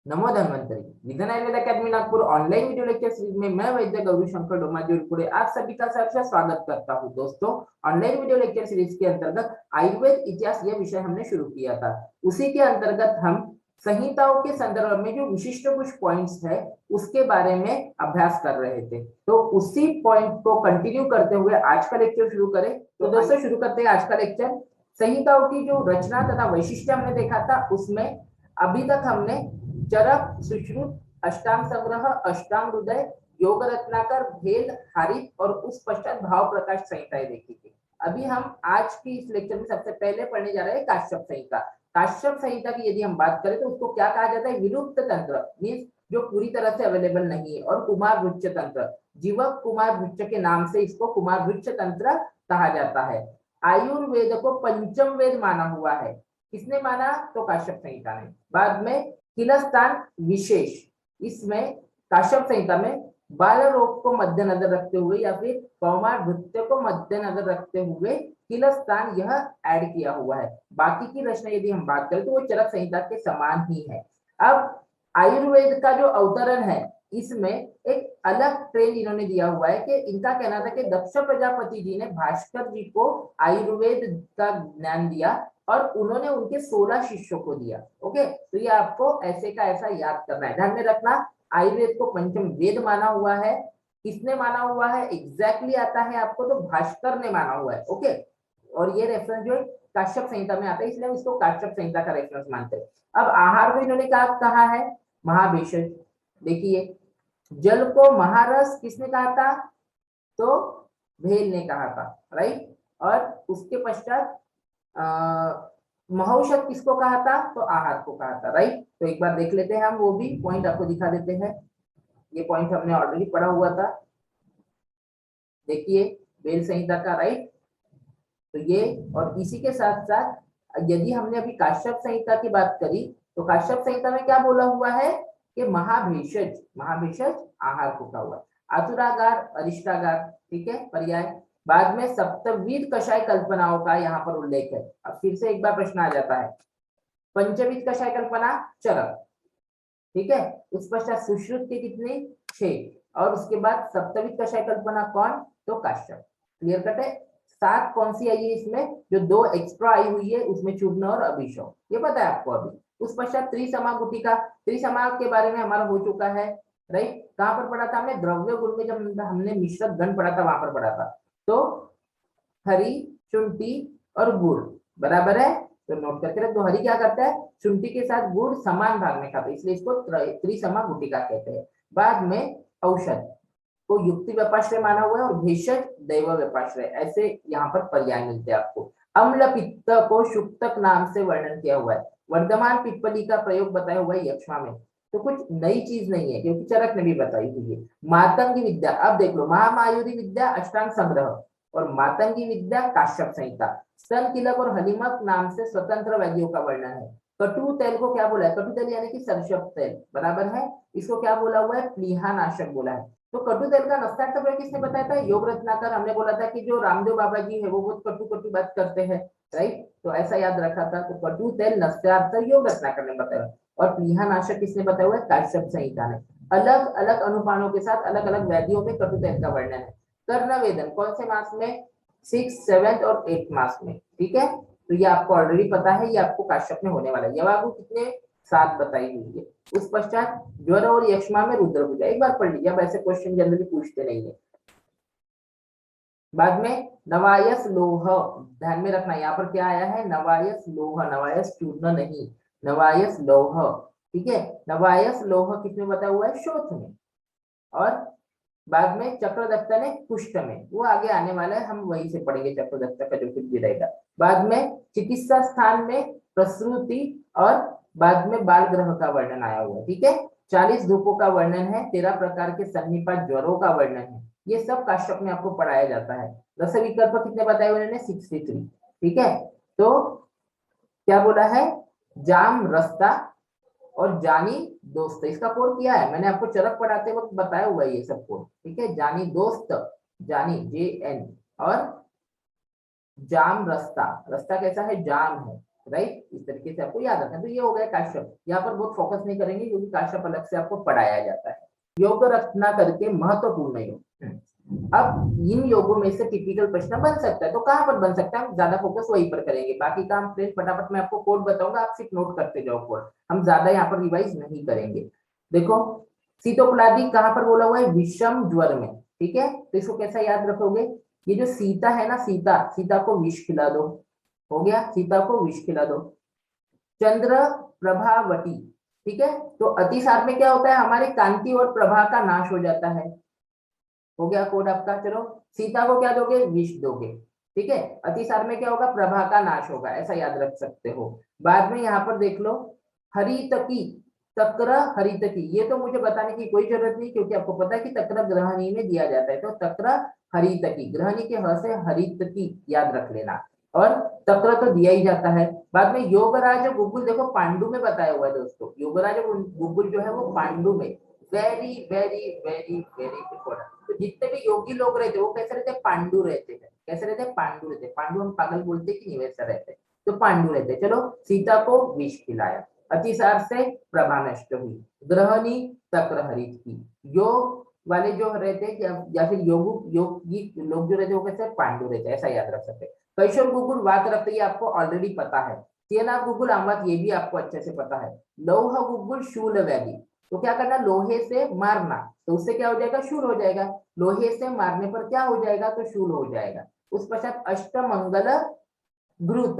नमो Dhanvantari Vidhan Ayurveda academy Nagpur online video lecture series में मैं वैद्य गौरी शंकर डोमाजुलपुरे आप सभी का सहर्ष स्वागत करता हूं। दोस्तों, ऑनलाइन वीडियो लेक्चर सीरीज के अंतर्गत आयुर्वेद इतिहास यह विषय हमने शुरू किया था। उसी के अंतर्गत हम संहिताओं के संदर्भ में जो विशिष्ट कुछ पॉइंट्स है उसके बारे में अभ्यास कर रहे थे। तो उसी पॉइंट को कंटिन्यू करते हुए आज का लेक्चर शुरू करें। तो दोस्तों शुरू करते हैं आज का लेक्चर। संहिताओं की जो रचना तथा वैशिष्ट्य हमने देखा था, उसमें अभी तक हमने चरक, सुश्रुत, अष्टांग संग्रह, अष्टांग हृदय, योग रत्नाकर, भेद, हारित और उस पश्चात भाव प्रकाश संहिताएं देखी थी। अभी हम आज की इस लेक्चर में सबसे पहले पढ़ने जा रहे हैं काश्यप संहिता। काश्यप संहिता की यदि हम बात करें तो उसको क्या कहा जाता है? विलुप्त तंत्र, मीन्स जो पूरी तरह से अवेलेबल नहीं है। और कुमार वृक्ष तंत्र, जीवक कुमार वृक्ष के नाम से इसको कुमार वृक्ष तंत्र कहा जाता है। आयुर्वेद को पंचम वेद माना हुआ है। किसने माना? तो काश्यप संहिता ने। बाद में किलस्थान विशेष, इसमें काश्यप संहिता में बाल रोग को मद्देनजर रखते हुए या फिर कौमार नृत्य को मद्देनजर रखते हुए किलस्थान यह ऐड किया हुआ है। बाकी की रचना यदि हम बात करें तो वो चरक संहिता के समान ही है। अब आयुर्वेद का जो अवतरण है, इसमें एक अलग ट्रेंड इन्होंने दिया हुआ है कि इनका कहना था कि दक्ष प्रजापति जी ने भास्कर जी को आयुर्वेद का ज्ञान दिया और उन्होंने उनके 16 शिष्यों को दिया। ओके, तो ये आपको ऐसे का ऐसा याद करना है। ध्यान में रखना, आयुर्वेद को पंचम वेद माना हुआ है। किसने माना हुआ है एग्जैक्टली आता है आपको? तो भास्कर ने माना हुआ है। ओके, और ये रेफरेंस जो है काश्यप संहिता में आता है, इसलिए इसको काश्यप संहिता का रेफरेंस मानते हैं। अब आहार को इन्होंने क्या कहा है? महाभेषज। देखिए, जल को महारस किसने कहा था? तो भेल ने कहा था, राइट। और उसके पश्चात महौषध किसको कहा था? तो आहार को कहा था, राइट। तो एक बार देख लेते हैं, हम वो भी पॉइंट आपको दिखा देते हैं। ये पॉइंट हमने ऑलरेडी पढ़ा हुआ था। देखिए, बेल संहिता का, राइट। तो ये और इसी के साथ साथ यदि हमने अभी काश्यप संहिता की बात करी तो काश्यप संहिता में क्या बोला हुआ है कि महाभेषज, महाभेषज आहार को कहा हुआ, आतुरागार, अरिष्टागार, ठीक है, पर्याय। बाद में सप्तविध कषाय कल्पनाओं का यहाँ पर उल्लेख है। अब फिर से एक बार प्रश्न आ जाता है, पंचविध कषाय कल्पना चरक, ठीक है, उस पश्चात सुश्रुत के कितने? 6, और उसके बाद सप्तविध कषाय कल्पना कौन? तो काश्यप। क्लियर कट है। 7 कौन सी आई है इसमें? जो 2 एक्स्ट्रा आई हुई है उसमें चूर्ण और अभिशव, ये पता है आपको अभी। उस पश्चात त्रिसमा गुटिका, त्रिसमा के बारे में हमारा हो चुका है, राइट। कहां पर पढ़ा था हमने? द्रव्य गुण में, जब हमने मिश्रक गण पढ़ा था वहां पर पढ़ा था। तो हरी, शुंठी और गुड़, बराबर है। तो नोट करके रख दो। हरी क्या करता है? शुंठी के साथ गुड़ समान भाग में खाता है, इसलिए इसको त्रिसमा गुटिका कहते हैं। बाद में औषध को युक्ति व्यपाश्रय माना हुआ है और भेषज दैव व्यपाश्रय, ऐसे यहाँ पर पर्याय मिलते हैं आपको। अम्ल पित्त को शुक्तक नाम से वर्णन किया हुआ है। वर्धमान पिप्पली का प्रयोग बताया हुआ है यक्ष्मा में। तो कुछ नई चीज नहीं है क्योंकि चरक ने भी बताई हुई है। मातंगी विद्या, अब देख लो, महामायुरी विद्या अष्टांग संग्रह और मातंगी विद्या काश्यप संहिता। स्तन किलक और हलिमक नाम से स्वतंत्र वैद्यों का वर्णन है। कटु तेल को क्या बोला है? कटु तेल यानी कि सरसों तेल, बराबर है। इसको क्या बोला हुआ है? प्लीहानाशक बोला है। तो कटु तेल का नस्यार्थ प्रयोग किसने बताया था? योग रत्नाकर। हमने बोला था कि जो रामदेव बाबा जी है वो बहुत कटु कटु बात करते हैं, राइट। तो ऐसा याद रखा था। तो कटु तेल नस्यार्थ योग रत्नाकर ने बताया, और प्लीहानाशक किसने बताया हुआ है? काश्यप संहिता ने। अलग अलग अनुपानों के साथ अलग अलग व्याधियों में कटु तेल का वर्णन है। कर्णवेदन कौन से मास में? 6, 7 और 8 मास में, ठीक है। तो ये आपको ऑलरेडी पता है, ये आपको काश्यप में होने वाला है। यवागु कितने? 7 बताई हुई है। उस पश्चात ज्वर और यक्ष्मा में रुद्र पूजा, एक बार पढ़ लीजिए, अब ऐसे क्वेश्चन जनरली पूछते नहीं है। बाद में नवायस लोह, ध्यान में रखना यहाँ पर क्या आया है? नवायस लोह, नवायस चूर्ण नहीं, नवायस लोह, ठीक है। नवायस लोह किसने बताया हुआ है? शोथ में। और बाद में चक्रदत्त ने कुष्ठ में, वो आगे आने वाला है, हम वहीं से पढ़ेंगे चक्रदत्त का जो कुछ भी रहेगा। बाद में चिकित्सा स्थान में प्रसूति और बाद में बाल ग्रह का वर्णन आया हुआ है, ठीक है। 40 धूपों का वर्णन है, 13 प्रकार के सन्निपात ज्वरों का वर्णन है। ये सब काश्यप में आपको पढ़ाया जाता है। रस विकल्प कितने बताए उन्होंने? 63, ठीक है। तो क्या बोला है? जाम रस्ता और जानी दोस्त, इसका कोड किया है मैंने आपको चरक पढ़ाते वक्त बताया हुआ है ये सब कोड, ठीक है। जानी दोस्त, जानी JN, और जाम रस्ता, रस्ता कैसा है? जाम है, राइट। इस तरीके से आपको याद रखना। तो ये हो गया काश्यप। यहाँ पर बहुत फोकस नहीं करेंगे क्योंकि काश्यप अलग से आपको पढ़ाया जाता है। योग रचना करके महत्वपूर्ण योग। अब इन योगों में से टिपिकल प्रश्न बन सकता है, तो कहां पर बन सकता है, हम ज्यादा फोकस वहीं पर करेंगे। बाकी काम फ्रेंड फटाफट मैं आपको कोड बताऊंगा, आप सिर्फ नोट करते जाओ कोड, हम ज्यादा यहाँ पर रिवाइज नहीं करेंगे। देखो सीतोपलादी कहां पर बोला हुआ है, विषम ज्वर में, ठीक है। तो इसको कैसा याद रखोगे, ये जो सीता है ना, सीता, सीता को विष खिला दो, हो गया, सीता को विष खिला दो। चंद्र प्रभावती, ठीक है। तो अतिसार में क्या होता है, हमारी कांति और प्रभा का नाश हो जाता है, हो गया कोड आपका। चलो सीता को क्या दोगे, विष दोगे, ठीक है। अतिसार में क्या होगा, प्रभा का नाश होगा, ऐसा याद रख सकते हो। बाद में यहाँ पर देख लो, हरितकी, तक्र हरितकी, ये तो मुझे बताने की कोई जरूरत नहीं क्योंकि आपको पता है कि तक्र ग्रहणी में दिया जाता है। तो तक्र हरितकी, ग्रहणी के ह से हरितकी याद रख लेना, और तक्र तो दिया ही जाता है। बाद में योगराज गुगुल, देखो पांडु में बताया हुआ है दोस्तों, योगराज गुगुल जो है वो पांडु में, very very very very important. तो जितने भी योगी लोग रहते हैं वो कैसे रहते हैं, पांडु रहते हैं। कैसे रहते हैं, पांडु रहते हैं। पांडु हम पागल बोलते कि नहीं, वैसा रहते हैं, तो पांडु रहते हैं। चलो सीता को विष खिलाया, अतिसार से प्रभा नष्ट हुई, ग्रहणी तक्र हरित की। योग वाले जो रहते हैं या फिर योगी लोग जो रहते हैं वो कैसे पांडु रहते हैं, ऐसा याद रख सकते हैं। कैशोर गुगुल वात रक्त, ये आपको ऑलरेडी पता है। सेना गुगुल अमृत, ये भी आपको अच्छे से पता है। लौह गुगुल शूल व्याधि, तो क्या करना, लोहे से मारना, तो उससे क्या हो जाएगा, शूल हो जाएगा। लोहे से मारने पर क्या हो जाएगा, तो शूल हो जाएगा। उस पश्चात अष्टमंगल घृत,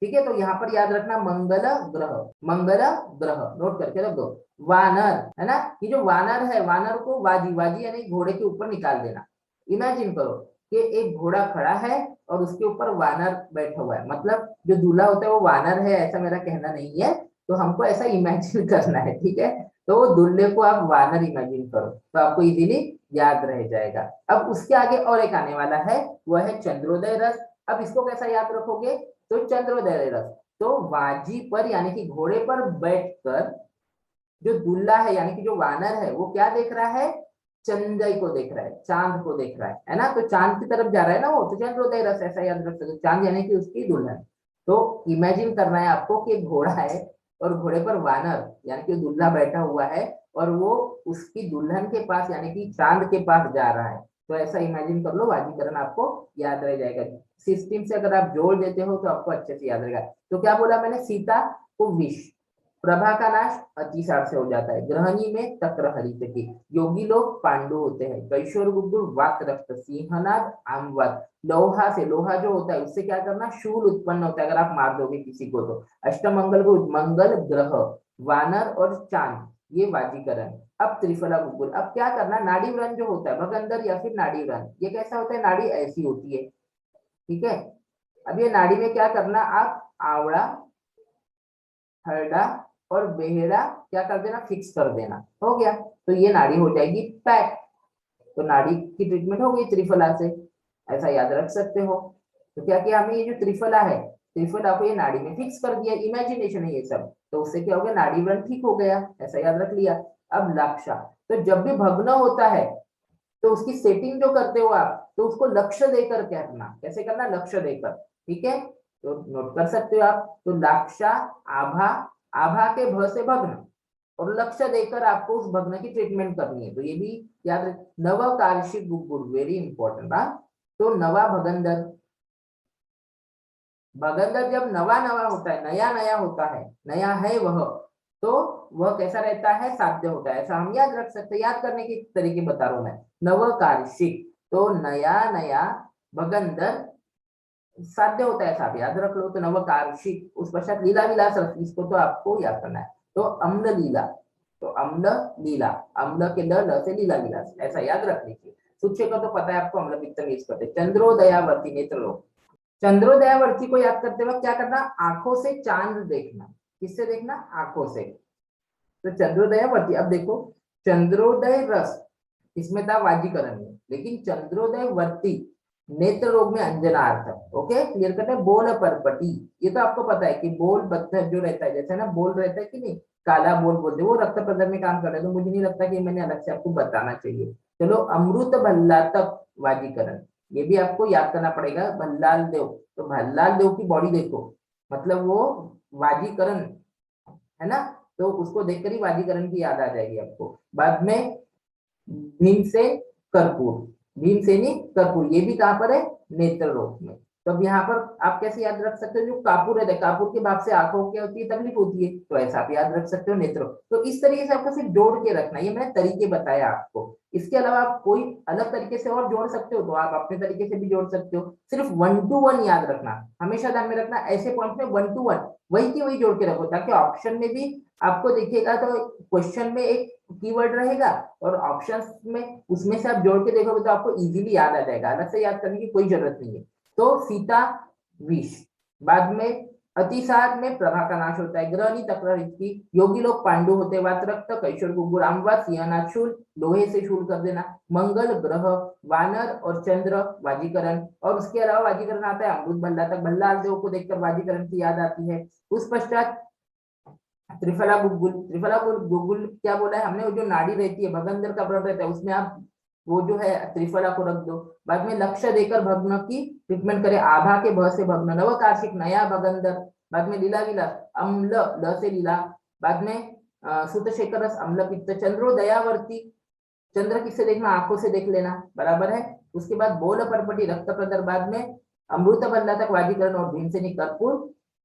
ठीक है। तो यहाँ पर याद रखना मंगल ग्रह, मंगल ग्रह नोट करके रख दो। वानर है ना, ये जो वानर है, वानर को वाजी, वाजी यानी घोड़े के ऊपर निकाल देना। इमेजिन करो कि एक घोड़ा खड़ा है और उसके ऊपर वानर बैठा हुआ है, मतलब जो दूल्हा होता है वो वानर है, ऐसा मेरा कहना नहीं है, तो हमको ऐसा इमेजिन करना है, ठीक है। तो वो दूल्हे को आप वानर इमेजिन करो तो आपको इजीली याद रह जाएगा। अब उसके आगे और एक आने वाला है, वह है चंद्रोदय रस। अब इसको कैसा याद रखोगे, तो चंद्रोदय रस, तो वाजी पर यानी कि घोड़े पर बैठकर जो दूल्हा है यानी कि जो वानर है वो क्या देख रहा है, चंद्र को देख रहा है, चांद को देख रहा है ना, तो चांद की तरफ जा रहा है ना वो, तो चंद्रोदय रस, ऐसा याद रख सकते, चांद यानी कि उसकी दुल्हन। तो इमेजिन करना है आपको कि घोड़ा है और घोड़े पर वानर यानी कि दूल्हा बैठा हुआ है और वो उसकी दुल्हन के पास यानी कि चांद के पास जा रहा है, तो ऐसा इमेजिन कर लो, वाजीकरण आपको याद रह जाएगा। सिस्टम से अगर आप जोड़ देते हो तो आपको अच्छे से याद रहेगा। तो क्या बोला मैंने, सीता को विष, प्रभा का नाश अतिसार से हो जाता है, ग्रहणी में तक्र हरित की, योगी लोग पांडु होते हैं, कैशोर गुगुल वात रक्त, सिंहनाद आमवत, लोहा से, लोहा जो होता है उससे क्या करना, शूल उत्पन्न होता है अगर आप मार दोगे किसी को तो। अष्टमंगल को मंगल ग्रह, वानर और चांद, ये वाजीकरण। अब त्रिफला गुगुल, अब क्या करना, नाड़ी व्रण जो होता है भगंदर या फिर नाड़ी व्रण, ये कैसा होता है, नाड़ी ऐसी होती है, ठीक है। अब ये नाड़ी में क्या करना, आप आवड़ा, हरडा और बेहरा क्या कर देना, फिक्स कर देना, हो गया। तो ये नाड़ी हो जाएगी पैक, तो नाड़ी की ट्रीटमेंट हो गई त्रिफला से, ऐसा याद रख सकते हो। तो क्या किया हमने, ये जो त्रिफला है, त्रिफला को ये नाड़ी में फिक्स कर दिया, इमेजिनेशन है ये सब, तो उससे क्या हो गया, नाड़ी व्रण ठीक हो गया, ऐसा याद रख लिया। अब लक्ष्य, तो जब भी भग्न होता है तो उसकी सेटिंग जो करते हो आप, तो उसको लक्ष्य देकर करना, कैसे करना, लक्ष्य देकर, ठीक है। तो नोट कर सकते हो आप, तो लक्ष्य आभा, आभा के भ से भग्न, और लक्ष्य देकर आपको उस भग्न की ट्रीटमेंट करनी है, तो ये भी याद रख। नव कार्शिक गुगुल, वेरी इंपॉर्टेंट, तो नवा भगंदर, भगंदर जब नवा नवा होता है, नया नया होता है, नया है वह, तो वह कैसा रहता है, साध्य होता है, ऐसा हम याद रख सकते हैं। याद करने के तरीके बता रहा हूं मैं, नवकार्षिक, तो नया नया, भगंदर साध्य होता है, आप याद रख लो, तो नवकार्षिक। उस पश्चात लीला विलास रस, इसको तो आपको याद करना है, तो अम्ल लीला, तो अम्ल लीला, अम्ल के ल से लीला विलास, ऐसा याद रख लीजिए। सूच्य का तो पता है आपको, अम्ल पित्त में करते। चंद्रोदयावर्ती नेत्र लोग, चंद्रोदयावर्ती को याद करते वक्त क्या करना, आंखों से चांद देखना, किससे देखना, आंखों से। तो चंद्रोदयावर्ती, अब देखो चंद्रोदय रस इसमें था वाजीकरण में, लेकिन चंद्रोदयवर्ती नेत्र रोग में अंजनार्थ, ओके क्लियर करते हैं। बोल परपटी, ये तो आपको पता है कि बोल पत्थर जो रहता है, जैसे ना बोल रहता है कि नहीं, काला बोल बोलते हैं, वो रक्त प्रसरण में काम कर रहे हैं, तो मुझे नहीं लगता कि मैंने अलग से आपको बताना चाहिए। चलो अमृत भल्ला तक वाजीकरण, ये भी आपको याद करना पड़ेगा। भल्लाल देव, तो भल्लाल देव की बॉडी देखो, मतलब वो वाजीकरण है ना, तो उसको देखकर ही वाजीकरण की याद आ जाएगी आपको। बाद में भीमसेन कर्पूर, भीमसेनी कर्पूर, ये भी कहाँ पर है, नेत्र रोग में। तो अब यहाँ पर आप कैसे याद रख सकते हो, जो कापूर है, कापूर के भाग से आंखों क्या होती है, तकलीफ होती है, तो ऐसा आप याद रख सकते हो नेत्र। तो इस तरीके से आपको सिर्फ जोड़ के रखना, ये मैंने तरीके बताया आपको। इसके अलावा आप कोई अलग तरीके से और जोड़ सकते हो तो आप अपने तरीके से भी जोड़ सकते हो। सिर्फ 1 to 1 याद रखना, हमेशा ध्यान में रखना, ऐसे पॉइंट में 1 to 1 वही की वही जोड़ के रखो, ताकि ऑप्शन में भी आपको देखिएगा तो क्वेश्चन में एक कीवर्ड रहेगा और ऑप्शंस में उसमें से आप जोड़ के देखोगे तो आपको इजीली याद आ जाएगा, अलग से याद करने की कोई जरूरत नहीं है। तो सीता विष, बाद में अतिसार में प्रभा का नाश होता है, ग्रहणी तक्रार इसकी, योगी लोग पांडु होते, वातरक्त कैशोर गुगुर आमवा सिंहनाथ शूल, लोहे से शूल कर देना, मंगल ग्रह, वानर और चंद्र वाजीकरण, और उसके अलावा वाजीकरण आता है अमृत भल्ला तक, भल्लाल देव को देखकर वाजीकरण की याद आती है। उस पश्चात त्रिफला गुगुल, त्रिफला गुगुल क्या बोला है हमने, वो जो नाड़ी रहती है भगंदर का व्रण रहता है उसमें आप वो जो है त्रिफला को रख दो। बाद में लक्ष्य देकर भग्न की ट्रीटमेंट करे, आभा के भ से भग्न, नवकार्षिक नया भगंदर, बाद में लीला विला अम्ल ल से लीला, बाद में सुत शेखरस अम्ल पित्त, चंद्रोदयावर्ती, चंद्र किससे देखना, आंखों से देख लेना, बराबर है। उसके बाद बोल परपटी रक्त प्रदर, बाद में अमृत बल्ला तक वाजीकरण और भीमसेनी कर्पूर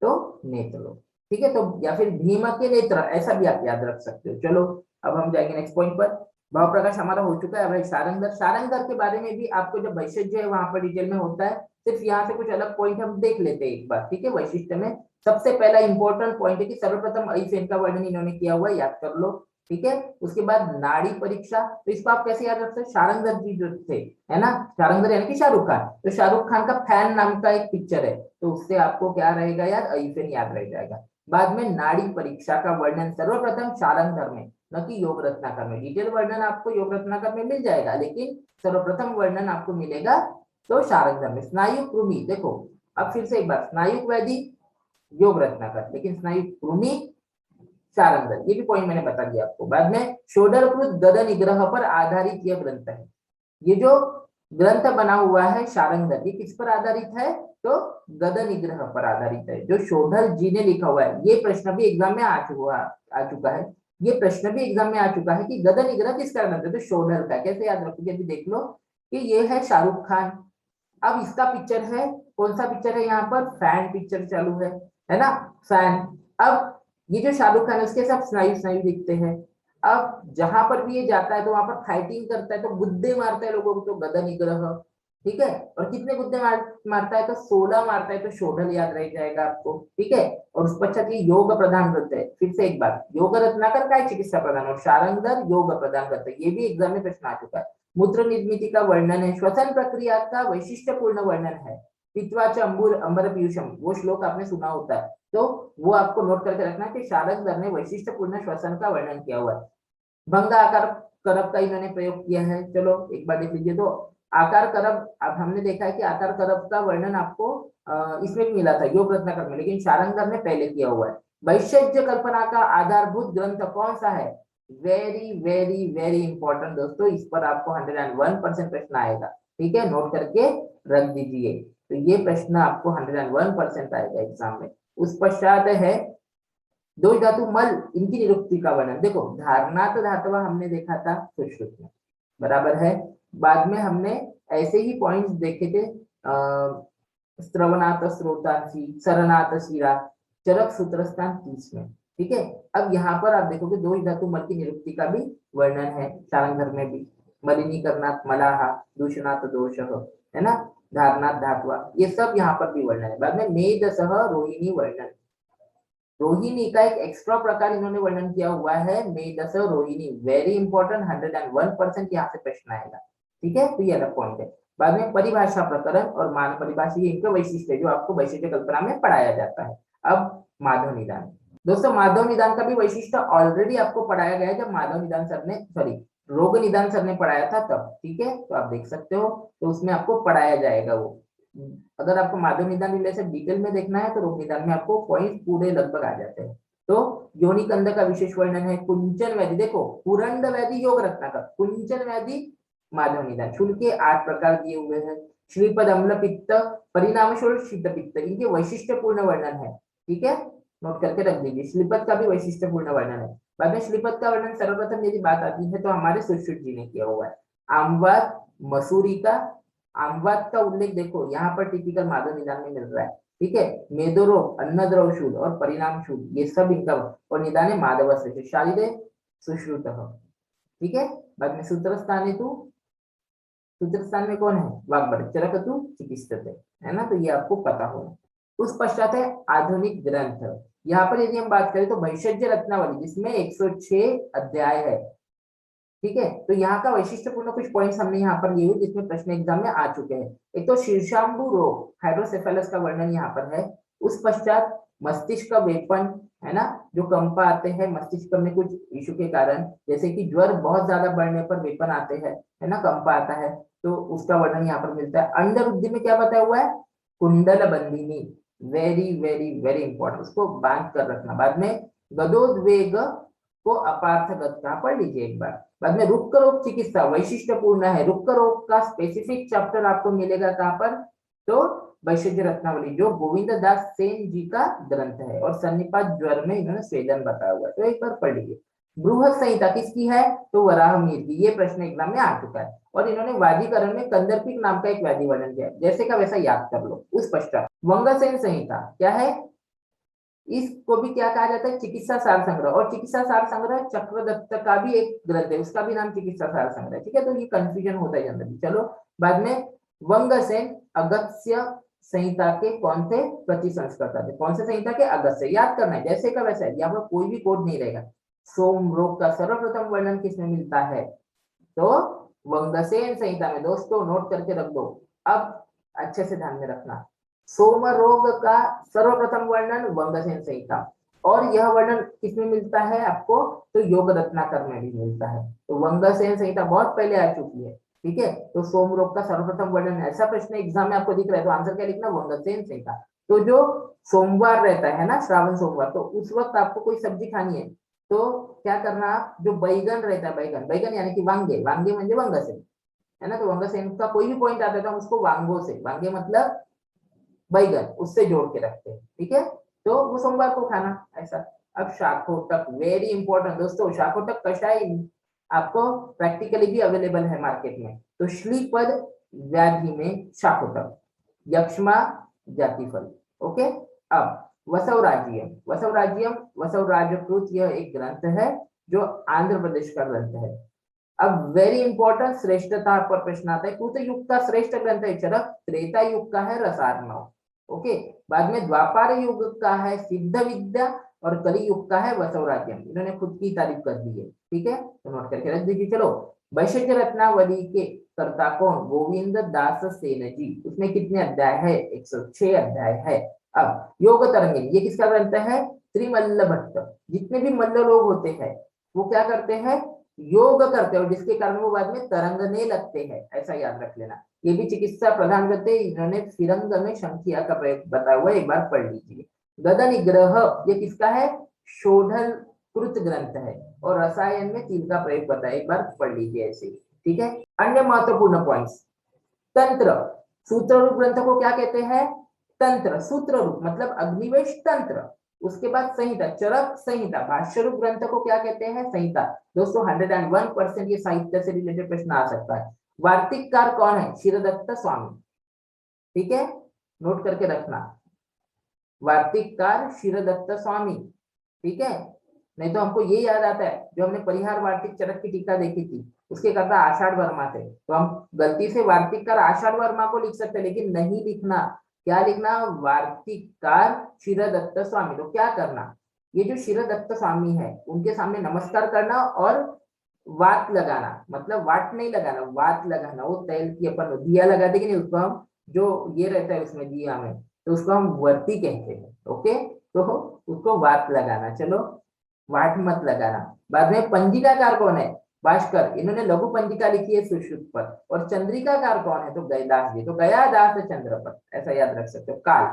तो नेत्र लो, ठीक है। तो या फिर भीम के नेत्र, ऐसा भी आप याद रख सकते हो। चलो अब हम जाएंगे नेक्स्ट पॉइंट पर। भाव प्रकाश हमारा हो चुका है। भाई सारंगधर, सारंगधर के बारे में भी आपको जब वैशिष्ट है वहां पर डिटेल में होता है, सिर्फ यहाँ से कुछ अलग पॉइंट हम देख लेते हैं एक बार, ठीक है। वैशिष्ट में सबसे पहला इंपॉर्टेंट पॉइंट है कि सर्वप्रथम अइफेन का वर्णन इन्होंने किया हुआ है, याद कर लो, ठीक है। उसके बाद नाड़ी परीक्षा, तो इसको आप कैसे याद रखते हैं, शारंगधर जी जो थे, है ना, शारंगधर यानी कि शाहरुख खान, तो शाहरुख खान का फैन नाम का एक पिक्चर है, तो उससे आपको क्या रहेगा याद, अइफेन याद रह जाएगा। बाद में नाड़ी परीक्षा का वर्णन सर्वप्रथम शारंगधर में, न कि योग रत्नाकर में। डिटेल वर्णन आपको योग रत्नाकर में मिल जाएगा, लेकिन सर्वप्रथम वर्णन आपको मिलेगा तो शारंगधर में। स्नायु कृमि, देखो अब फिर से एक बार, स्नायु वैधि योग रत्नाकर, लेकिन स्नायु कृमि शारंगधर, ये भी पॉइंट मैंने बता दिया आपको। बाद में षोडरकृत गद निग्रह पर आधारित यह ग्रंथ है, ये जो ग्रंथ बना हुआ है शारंगधर, ये किस पर आधारित है, तो गद निग्रह पर आधारित है, जो शोधर जी ने लिखा हुआ है। ये प्रश्न भी एग्जाम में आ चुका है, ये प्रश्न भी एग्जाम में आ चुका है कि गद निग्रह किसका ग्रंथ है, तो शोधर का। कैसे याद रखोगे, अभी देख लो कि ये है शाहरुख खान, अब इसका पिक्चर है, कौन सा पिक्चर है यहाँ पर, फैन पिक्चर चालू है ना, फैन। अब ये जो शाहरुख खान है उसके सब स्नायु स्नायु दिखते हैं। अब जहां पर भी ये जाता है तो वहां पर फाइटिंग करता है, तो गुद्दे मारता है लोगों को, तो गद निग्रह, ठीक है। और कितने गुद्दे मारता है, तो 16 मारता है, तो शोधल याद रह जाएगा आपको, ठीक है। और उस पश्चात ये योग प्रदान करते हैं, फिर से एक बार, योग रत्नाकर का चिकित्सा प्रदान, और शारंगधर योग प्रदान करते हैं, ये भी एग्जाम में प्रश्न आ चुका है। मूत्र निर्मिति का वर्णन है, श्वसन प्रक्रिया का वैशिष्ट्यपूर्ण वर्णन है, पित्वाच अंबुर अंबर पीयूषम, वो श्लोक आपने सुना होता है, तो वो आपको नोट करके रखना कि शारंगधर ने वैशिष्ट्यपूर्ण श्वसन का वर्णन किया हुआ है। भंग आकार करब का इन्होंने प्रयोग किया है, चलो एक बार देख लीजिए। तो आकार करब, अब हमने देखा है कि आकार करब का वर्णन आपको इसमें भी मिला था योग रत्नाकर में, लेकिन शारंगधर ने पहले किया हुआ है। वैशिष्ट्य कल्पना का आधारभूत ग्रंथ कौन सा है, वेरी वेरी वेरी इंपॉर्टेंट दोस्तों, इस पर आपको 101% प्रश्न आएगा, ठीक है, नोट करके रख दीजिए। तो ये प्रश्न आपको 101% आएगा एग्जाम में। उस पश्चात है दो धातु मल, इनकी निरुक्ति का वर्णन, देखो धारणात धातवा हमने देखा था सुश्रुत में, बराबर है। बाद में हमने ऐसे ही पॉइंट्स देखे थे, श्रवणात स्रोतांसी, सरनाथ शिरा, चरक सूत्रस्थान 30 में, ठीक है। अब यहाँ पर आप देखोगे दो धातु मल की निरुक्ति का भी वर्णन है शारंगधर में भी, मलिनीकरणात् मलाहा, दूषणात् दोष, है ना, धारणात धातुआ, ये सब यहाँ पर भी वर्णन है। बाद में मेदसह रोहिणी वर्णन, रोहिणी का एक एक्स्ट्रा प्रकार इन्होंने वर्णन किया हुआ है, मेदस रोहिणी, वेरी इंपॉर्टेंट, 101% यहाँ से प्रश्न आएगा, ठीक है। तो ये अलग पॉइंट है। बाद में परिभाषा प्रकरण और मान परिभाषा, ये इनका वैशिष्ट्य है जो आपको वैशिष्ट्य कल्पना में पढ़ाया जाता है। अब माधव निदान, दोस्तों माधव निदान का भी वैशिष्ट्य ऑलरेडी आपको पढ़ाया गया है, जब माधव निदान सर ने, सॉरी रोग निदान सर ने पढ़ाया था तब, ठीक है। तो आप देख सकते हो, तो उसमें आपको पढ़ाया जाएगा वो। अगर आपको माधव निदान रिलेटेड डिटेल में देखना है तो रोग निदान में आपको पॉइंट पूरे लगभग आ जाते हैं। तो योनि कंद का विशेष वर्णन है, कुंचन व्याधि, देखो पुरंड व्याधि योग रत्नाकर, कुंचन व्याधि माधव निदान, शूल के 8 प्रकार दिए हुए हैं। श्रीपद अम्ल पित्त, परिणाम शोल शीत पित्त, इनके वैशिष्ट्यपूर्ण वर्णन है। ठीक है, नोट करके रख दीजिए। श्रीपद का भी वैशिष्ट्यपूर्ण वर्णन है। बाद में श्रीपद का वर्णन सर्वप्रथम यदि बात आती है तो हमारे सुश्रुत जी ने किया हुआ है। आमवाद मसूरी का, आमवाद का उल्लेख देखो यहाँ पर टिपिकल माधव निदान में मिल रहा है। ठीक है, मेदोरो अन्नद्रव शूल और परिणाम शूल ये सब इनका, और निदाने माधव से शालिदे सुश्रुत। ठीक है, बाद में सूत्र स्थाने तू, सूत्र स्थान में कौन है, वाग्भट चरकतु चिकित्सते, है ना, तो ये आपको पता होगा। उस पश्चात है आधुनिक ग्रंथ। यहाँ पर यदि हम बात करें तो वैशज्य रत्नावली जिसमें 106 अध्याय है। ठीक है, तो यहाँ का वैशिष्ट्यपूर्ण कुछ पॉइंट्स हमने यहाँ पर लिए हुए जिसमें प्रश्न एग्जाम में आ चुके हैं। एक तो शीर्षांबु रोग हाइड्रोसेफेलस का वर्णन यहाँ पर है। उस पश्चात मस्तिष्क का वेपन, है ना, जो कंपा आते हैं मस्तिष्क में कुछ इशू के कारण, जैसे कि ज्वर बहुत ज्यादा बढ़ने पर वेपन आते हैं, है ना, कंपा आता है, तो उसका वर्णन यहाँ पर मिलता है। अंडरुद्धि में क्या बताया हुआ है, कुंडल Bandini, very very very important, उसको बांध कर रखना। बाद में गदोद्वेग को अपार्थगत कहाँ पढ़ लीजिए एक बार। बाद में रुक्क रोग चिकित्सा वैशिष्ट्यपूर्ण है। रुक्क रोग का स्पेसिफिक चैप्टर आपको मिलेगा कहाँ पर, तो वैशज्य रत्नावली जो गोविंद दास सेन जी का ग्रंथ है, और सन्निपात ज्वर में इन्होंने स्वेदन बताया हुआ है, तो एक बार पढ़ लीजिए। बृहद संहिता किसकी है, तो वराहमिहिर की, ये प्रश्न एग्जाम में आ चुका है। और इन्होंने वादीकरण में कंदर्पिक नाम का एक व्याधि वर्णन किया है, जैसे का वैसा याद कर लो। उस पश्चात वंगसेन संहिता क्या है, इसको भी क्या कहा जाता है, चिकित्सा सार संग्रह, और चिकित्सा सार संग्रह चक्रदत्त का भी एक ग्रंथ है, उसका भी नाम चिकित्सा सार संग्रह। ठीक है, तो ये कंफ्यूजन होता है जनरली। चलो, बाद में वंगसेन अगस्त्य संहिता के कौन थे, प्रतिसंस्कर्ता थे। कौन से संहिता के, अगस्त्य, याद करना है जैसे का वैसा है, यहाँ पर कोई भी कोड नहीं रहेगा। सोम रोग का सर्वप्रथम वर्णन किसमें मिलता है, तो वंगसेन संहिता में। दोस्तों नोट करके रख दो, अब अच्छे से ध्यान में रखना। सोम रोग का सर्वप्रथम वर्णन वंगसेन संहिता, और यह वर्णन किसमें मिलता है आपको, तो योग रत्नाकर में भी मिलता है। तो वंगसेन संहिता बहुत पहले आ चुकी है। ठीक है, तो सोम रोग का सर्वप्रथम वर्णन, ऐसा प्रश्न एग्जाम में आपको दिख रहा है तो आंसर क्या लिखना, वंगसेन संहिता। तो जो सोमवार रहता है ना, श्रावण सोमवार, तो उस वक्त आपको कोई सब्जी खानी है तो क्या करना, जो बैगन रहता है, बैगन, बैगन यानी कि वांगे, वांगे म्हणजे वंगसेन, है ना, तो वंगसेन का कोई भी पॉइंट आता था उसको वांगो से, वांगे मतलब बैगन, उससे जोड़ के रखते हैं। ठीक है, तो वो सोमवार को खाना ऐसा। अब शाखोटक वेरी इंपॉर्टेंट दोस्तों, शाखोटक कषाय आपको प्रैक्टिकली भी अवेलेबल है मार्केट में। तो श्लीपद व्याधि में शाखोटक, यक्ष्मा जातिफल। ओके, अब वसवराज्यम, वसवराज्यम वसवराजकृत, यह एक ग्रंथ है जो आंध्र प्रदेश का ग्रंथ है। अब वेरी इंपॉर्टेंट श्रेष्ठता पर प्रश्न आता है। कृत युग का श्रेष्ठ ग्रंथ है चरक, त्रेता युग का है रसार्णव। ओके, बाद में द्वापर युग का है सिद्ध विद्या, और कली युग का है वसवराज्यम। इन्होंने खुद की तारीफ कर दी है। ठीक है, तो नोट करके रख दीजिए। चलो, वैशज्य रत्नावली के कर्ता कौन, गोविंद दास सेन जी। उसमें कितने अध्याय है, 106 अध्याय है। अब योग तरंगिनी, ये किसका ग्रंथ है, त्रिमल्ल भट्ट। जितने भी मल्ल लोग होते हैं वो क्या करते हैं, योग करते हैं, और जिसके कारण वो बाद में तरंगने लगते हैं, ऐसा याद रख लेना। ये भी चिकित्सा प्रधान करते, इन्होंने फिरंग में शंखिया का प्रयोग बताया हुआ, एक बार पढ़ लीजिए। गद निग्रह, ये किसका है, शोधल कृत ग्रंथ है, और रसायन में तिल का प्रयोग बताया, एक बार पढ़ लीजिए ऐसे। ठीक है, अन्य महत्वपूर्ण पॉइंट्स, तंत्र, सूत्र रूप ग्रंथ को क्या कहते हैं, तंत्र, सूत्र रूप मतलब अग्निवेश तंत्र। उसके बाद संहिता, चरक संहिता, भाष्य रूप ग्रंथ को क्या कहते हैं, संहिता। दोस्तों 101% ये साहित्य से रिलेटेड प्रश्न आ सकता है। वार्तिककार कौन है, क्षीरदत्त स्वामी। ठीक है, नोट करके रखना, वार्तिककार क्षीरदत्त स्वामी। ठीक है, नहीं तो हमको ये याद आता है जो हमने परिहार वार्तिक चरक की टीका देखी थी, उसके कर्ता आषाढ़ वर्मा थे, तो हम गलती से वार्तिककार आषाढ़ वर्मा को लिख सकते, लेकिन नहीं लिखना। क्या लिखना, वार्तिककार क्षीरदत्त स्वामी। तो क्या करना, ये जो क्षीरदत्त स्वामी है उनके सामने नमस्कार करना, और वात लगाना, मतलब वाट नहीं लगाना, वात लगाना। वो तेल की अपन दिया लगाते कि नहीं, उसको हम, जो ये रहता है उसमें दिया में, तो उसको हम वर्ती कहते हैं। ओके, तो उसको वात लगाना। चलो, वाट मत लगाना। बाद में पंजिकाकार कौन है, भास्कर, इन्होंने लघु पंजिका लिखी है सुश्रुत पर। और चंद्रिकाकार कौन है, तो गयदास जी, तो गया दास चंद्र पर, ऐसा याद रख सकते हो। काल,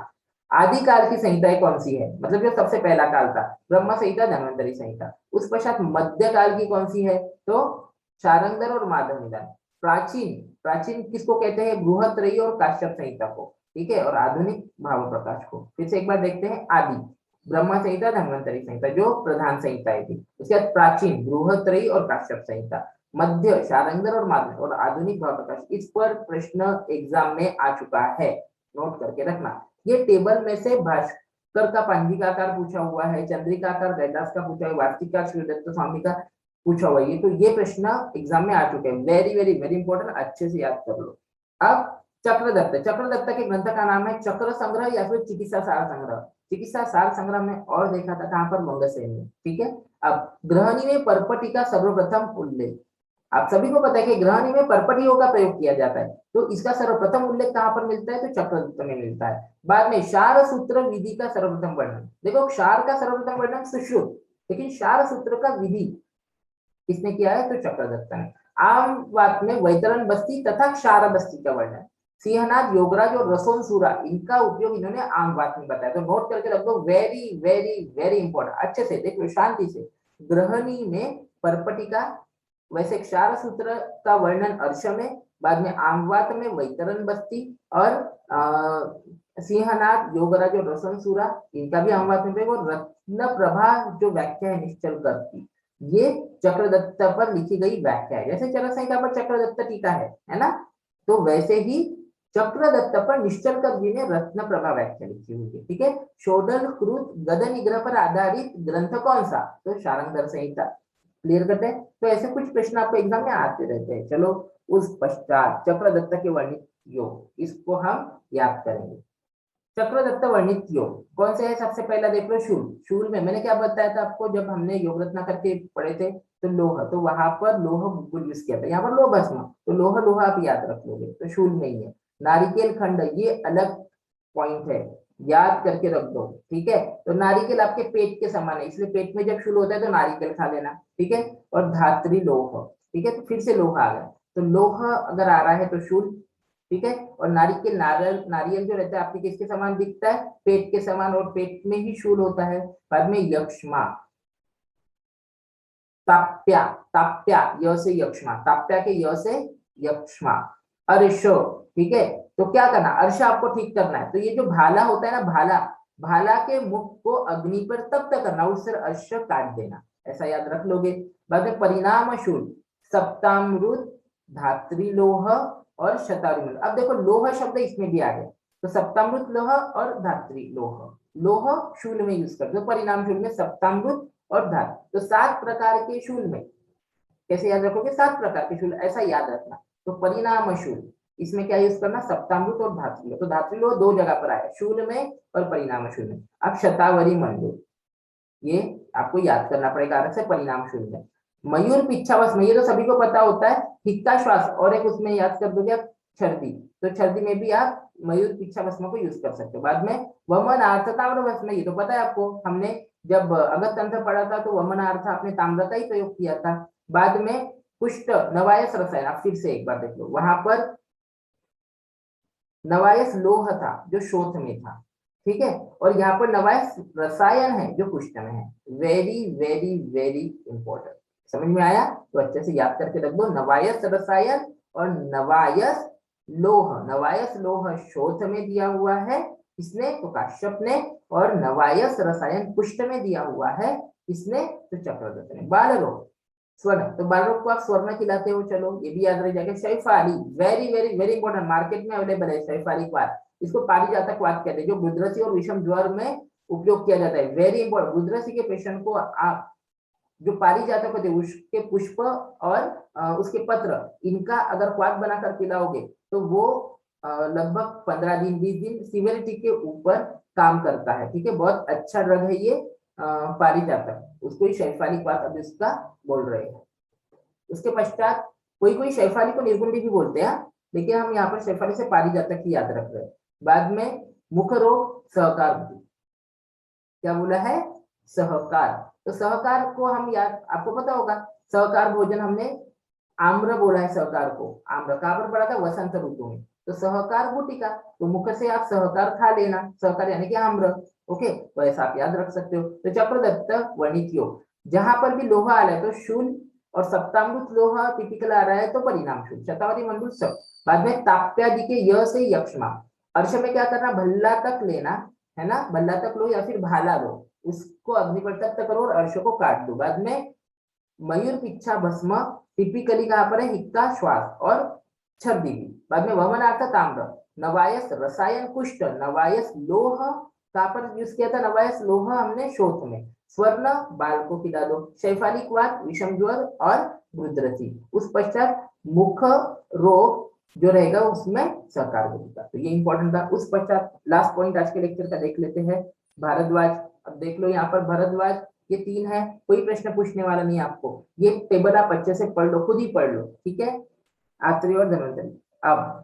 आदिकाल की संहिताएं कौन सी है, मतलब जो सबसे पहला काल था, ब्रह्म संहिता, धन्वंतरी संहिता। उस पश्चात मध्यकाल की कौन सी है, तो शारंगधर और माधव निदान। प्राचीन, प्राचीन किसको कहते हैं, बृहत्रयी और काश्यप संहिता को। ठीक है, और आधुनिक भाव प्रकाश को। फिर से एक बार देखते हैं, आदि, ब्रह्म संहिता, धन्वंतरी संहिता जो प्रधान संहिताएं थी। उसके बाद प्राचीन बृहत्रयी और काश्यप संहिता, मध्य शारंगर और माध्यम और आधुनिक भावप्रकाश। इस पर प्रश्न एग्जाम में आ चुका है, नोट करके रखना। ये टेबल में से भास्कर का पांजिकाकार पूछा हुआ है, चंद्रिकाकार रैदास का पूछा हुआ है, वार्तिकार शिवदत्त स्वामी का पूछा हुआ है। तो ये प्रश्न एग्जाम में आ चुके हैं, वेरी वेरी वेरी इंपॉर्टेंट, अच्छे से याद कर लो। अब चक्रदत्त, चक्रदत्त के ग्रंथ का नाम है चक्र संग्रह या फिर चिकित्सा सार संग्रह। चिकित्सा सार संग्रह में और देखा था कहां पर, मंगसेन में, ठीक है। अब ग्रहणी में परपटी का सर्वप्रथम उल्लेख, आप सभी को पता है कि ग्रहणी में परपटियों का प्रयोग किया जाता है, तो इसका सर्वप्रथम उल्लेख कहां पर मिलता है, तो चक्रदत्त में मिलता है। बाद में क्षार सूत्र विधि का सर्वप्रथम वर्णन, देखो क्षार का सर्वप्रथम वर्णन सुश्रुत, लेकिन क्षार सूत्र का विधि किसने किया है, तो चक्रदत्त ने। आम बात में वैतरण बस्ती तथा क्षार बस्ती का वर्णन सिंहनाथ, योगराज और रसोंसुरा, इनका उपयोग इन्होंने आम बात में बताया, तो नोट करके रख दो, वेरी वेरी वेरी इंपॉर्टेंट, अच्छे से देख लो शांति से। ग्रहणी में परपटिका, वैसे क्षार सूत्र का वर्णन अर्श में, बाद में आमवात में वैतरण बस्ती और सिंहनाथ, योगराज और रसोंसुरा, इनका भी आमवात में, और रत्न प्रभा जो व्याख्या है निश्चल करती, ये चक्रदत्त पर लिखी गई व्याख्या है। जैसे चरक संहिता पर चक्रदत्त टीका है ना, तो वैसे ही चक्रदत्त पर निश्चलकर जी ने रत्न प्रभा व्याख्या लिखी हुई है, ठीक है। शोडल कृत गद निग्रह पर आधारित ग्रंथ कौन सा, तो शारंगर संहिता। क्लियर करते हैं, तो ऐसे कुछ प्रश्न आपको एग्जाम में आते रहते हैं। चलो उस पश्चात चक्रदत्त के वर्णित योग, इसको हम याद करेंगे। चक्रदत्त वर्णित योग कौन से है, सबसे पहला देख लो शूल। शूल में मैंने क्या बताया था आपको, जब हमने योग रत्ना करके पढ़े थे, तो लोह, तो वहां पर लोह गुल यूज किया था, यहाँ पर लोह भस्म, तो लोह लोह आप याद रख लोगे, तो शूल में ही है। नारिकेल खंड, ये अलग पॉइंट है, याद करके रख दो, ठीक है। तो नारिकेल आपके पेट के समान है, इसलिए पेट में जब शूल होता है तो नारिकेल खा लेना, ठीक है। और धात्री लोह, ठीक है, तो फिर से लोह आ गया, तो लोह अगर आ रहा है तो शूल, ठीक है। और नारिकेल, नारियल नारियल जो रहता है आपके किसके समान दिखता है, पेट के समान, और पेट में ही शूल होता है। बाद में यक्ष्मा, ताप्या, ताप्या य से यक्ष्मा, ताप्या के य से यक्ष्मा। अर्शो, ठीक है, तो क्या करना, अर्श आपको ठीक करना है, तो ये जो भाला होता है ना, भाला, भाला के मुख को अग्नि पर तप्त करना, उससे अर्श काट देना, ऐसा याद रख लोगे। बाद में परिणाम शूल, सप्तामृत, धात्रिलोह और शतारुमल। अब देखो लोह शब्द इसमें भी आ गया, तो सप्तामृत लोह और धात्री लोह, लोह शूल में यूज करते हो, परिणाम शूल में सप्तामृत और धात, तो 7 प्रकार के शूल में कैसे याद रखोगे, 7 प्रकार के शूल, ऐसा याद रखना। तो परिणाम शूल, इसमें क्या यूज करना, सप्तामृत और धात्रिलोह, तो धात्रिलोह 2 जगह पर आया, शूल में और परिणाम शूल में। अब शतावरी मंडल, ये आपको याद करना पड़ेगा अलग से, परिणाम शूल में। मयूर पिच्छावस में, ये तो सभी को पता होता है, हिक्का श्वास, और एक उसमें याद कर दोगे आप छर्दी, तो छर्दी में भी आप मयूर पिच्छावस्म को यूज कर सकते हो। बाद में वमन आर्थ ताम्रवस्म, ये तो पता है आपको, हमने जब अगस्त तंत्र पढ़ा था तो वमन आर्थ आपने ताम्र का ही प्रयोग किया था। बाद में पुष्ट नवायस रसायन, आप फिर से एक बार देख लो, वहां पर नवायस लोह था जो शोथ में था, ठीक है, और यहाँ पर नवायस रसायन है जो पुष्ट में है। वेरी वेरी वेरी इंपॉर्टेंट, समझ में आया, तो अच्छे से याद करके रख दो, नवायस रसायन और नवायस लोह। नवायस लोह शोथ में दिया हुआ है इसने, तो काश्यप ने, और नवायस रसायन पुष्ट में दिया हुआ है इसने, तो चक्रदत्त ने। बाल रोग, स्वर्ण, तो बालक को आप स्वर्ण खिलाते हो, चलो ये भी याद रह जाएगा। Shefali, very very very important, market में अवेलेबल है शैफाली क्वाथ, इसको पारिजातक क्वाथ कहते हैं, जो गुदरसी और विषम ज्वर में उपयोग किया जाता है। वेरी इंपॉर्टेंट, गुदरसी के पेशेंट को आप जो पारिजातक होते हैं उसके पुष्प और उसके पत्र, इनका अगर क्वाथ बनाकर पिलाओगे तो वो लगभग 15 दिन 20 दिन सीवियरिटी के ऊपर काम करता है, ठीक है, बहुत अच्छा ड्रग है ये पारिजातक, उसको ही शैफाली क्वाथ अभी उसका बोल रहे हैं। उसके पश्चात कोई शैफाली को निर्गुंडी भी बोलते हैं, लेकिन हम यहाँ पर शैफाली से पारिजातक ही याद रख रहे हैं। बाद में मुख रोग, सहकार, क्या बोला है, सहकार, तो सहकार को हम याद, आपको पता होगा सहकार भोजन, हमने आम्र बोला है सहकार को, आम्र कहाँ पर पड़ा था, वसंत ऋतु में, तो सहकार गुटिका, तो मुख से आप सहकार खा लेना, सहकार यानी कि आम्र, ओके, तो ऐसा आप याद रख सकते हो। तो चक्रदत्त वर्णित योग, जहां पर भी लोहा आ रहा है तो शूल, और सप्तामृत लोहा टिपिकल आ रहा है तो परिणाम शूल। शतावरी मंडल सब। बाद में ताप्यादि के य से यक्ष्मा, अर्श में क्या करना, भल्ला तक लेना, है ना, बल्ला तक लो या फिर भाला लो, उसको अग्नि पर तप्त करो और अर्श को काट दो। बाद में मयूर पिच्छा भस्म, टिपिकली कहाँ पर है, हिक्का श्वास और छर्दी भी। बाद में वमनार्थ ताम्र, नवायस रसायन कुष्ठ, नवायस लोह, कहाँ पर यूज किया था नवायस लोह हमने, शोथ में। स्वर्ण बाल को खिला दो, शैफालिक वात, विषम ज्वर और रुद्रसी। उस पश्चात मुख रोग जो रहेगा उसमें सहकार होगा। तो ये इंपॉर्टेंट था। उस पश्चात लास्ट पॉइंट आज के लेक्चर का देख लेते हैं, भारद्वाज। अब देख लो यहाँ पर भारद्वाज, ये 3 है, कोई प्रश्न पूछने वाला नहीं आपको, ये टेबल आप अच्छे से पढ़ लो, खुद ही पढ़ लो, ठीक है। आत्रेय और धन्वंतरी। अब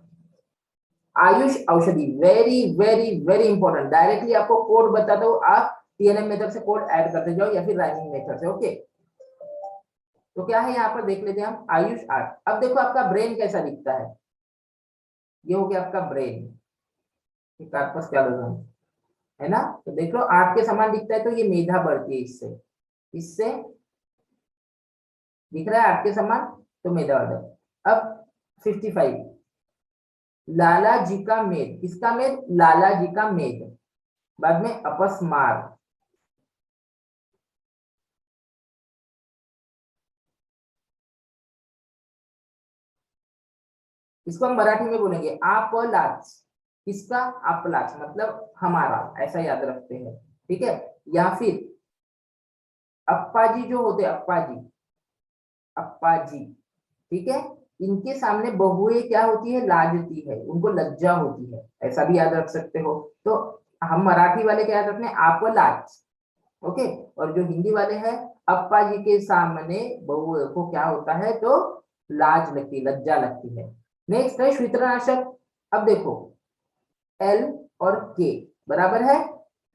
आयुष औषधि, very very very important, directly आपको कोड बताता हूँ, आप टीएनएम मेथड से कोड ऐड करते जाओ या फिर राइमिंग मेथड से, ओके। तो क्या है यहाँ पर देख लेते हैं हम, आयुष 8। अब देखो आपका ब्रेन कैसा दिखता है, ये हो गया आपका ब्रेन, कार्पस कैलोसम, है ना। तो देख लो 8 के समान दिखता है, तो ये मेधा बढ़ती है इससे, इससे दिख रहा है 8 के समान, तो मेधा बढ़ता है। अब 55, लाला जी का मेद, किसका मेद, लाला जी का मेद। बाद में अपस्मार, इसको हम मराठी में बोलेंगे आपलाच, किसका, आपलाच मतलब हमारा, ऐसा याद रखते हैं, ठीक है। या फिर अप्पा जी जो होते हैं, अप्पा जी, अप्पा जी, ठीक है, इनके सामने बहुएं क्या होती है, लाजती है, उनको लज्जा होती है, ऐसा भी याद रख सकते हो। तो हम मराठी वाले क्या याद रखते हैं, आपलाच, ओके। और जो हिंदी वाले हैं, अप्पा जी के सामने बहु को क्या होता है, तो लाज लगती, लज्जा लगती है। नेक्स्ट है श्वित्रनाशक। अब देखो एल और के बराबर है,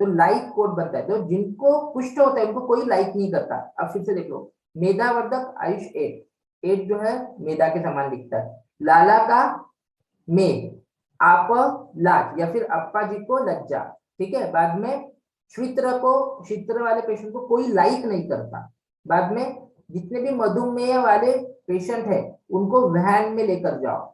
तो लाइक कोड बनता है, तो जिनको कुष्ठ होता है उनको कोई लाइक नहीं करता। अब फिर से देख लो, मेधावर्धक आयुष 8, 8 जो है मेधा के समान दिखता है, लाला का मेद, आप लाज या फिर अप्पा जी को लज्जा, ठीक है। बाद में श्वित्र को, श्वित्र वाले पेशेंट को कोई लाइक नहीं करता। बाद में जितने भी मधुमेह वाले पेशेंट है उनको वैन में लेकर जाओ,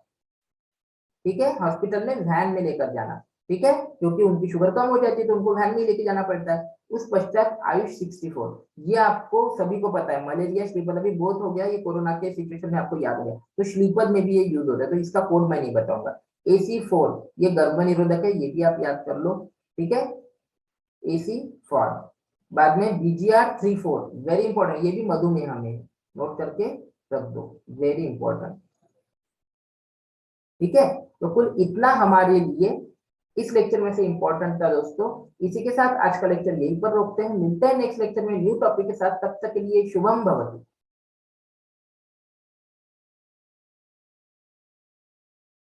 ठीक है, हॉस्पिटल में वैन में लेकर जाना, ठीक है, क्योंकि उनकी शुगर कम हो जाती है तो उनको वैन में लेके जाना पड़ता है। उस पश्चात आयुष 64, ये आपको सभी को पता है, मलेरिया स्लीपर अभी बहुत हो गया, ये कोरोना के सिचुएशन में आपको याद हो गया, तो स्लीपर में भी ये यूज होता है, तो इसका कोड मैं नहीं बताऊंगा। AC4 ये गर्भ निरोधक है, ये भी आप याद कर लो, ठीक है, AC4। बाद में BGR34 वेरी इंपॉर्टेंट, ये भी मधुमेह में, नोट करके रख दो, वेरी इंपॉर्टेंट, ठीक है। तो कुल इतना हमारे लिए इस लेक्चर में से इंपॉर्टेंट था दोस्तों। इसी के साथ आज का लेक्चर यहीं पर रोकते हैं, मिलते हैं नेक्स्ट लेक्चर में न्यू टॉपिक के साथ, तब तक के लिए शुभम भवतु।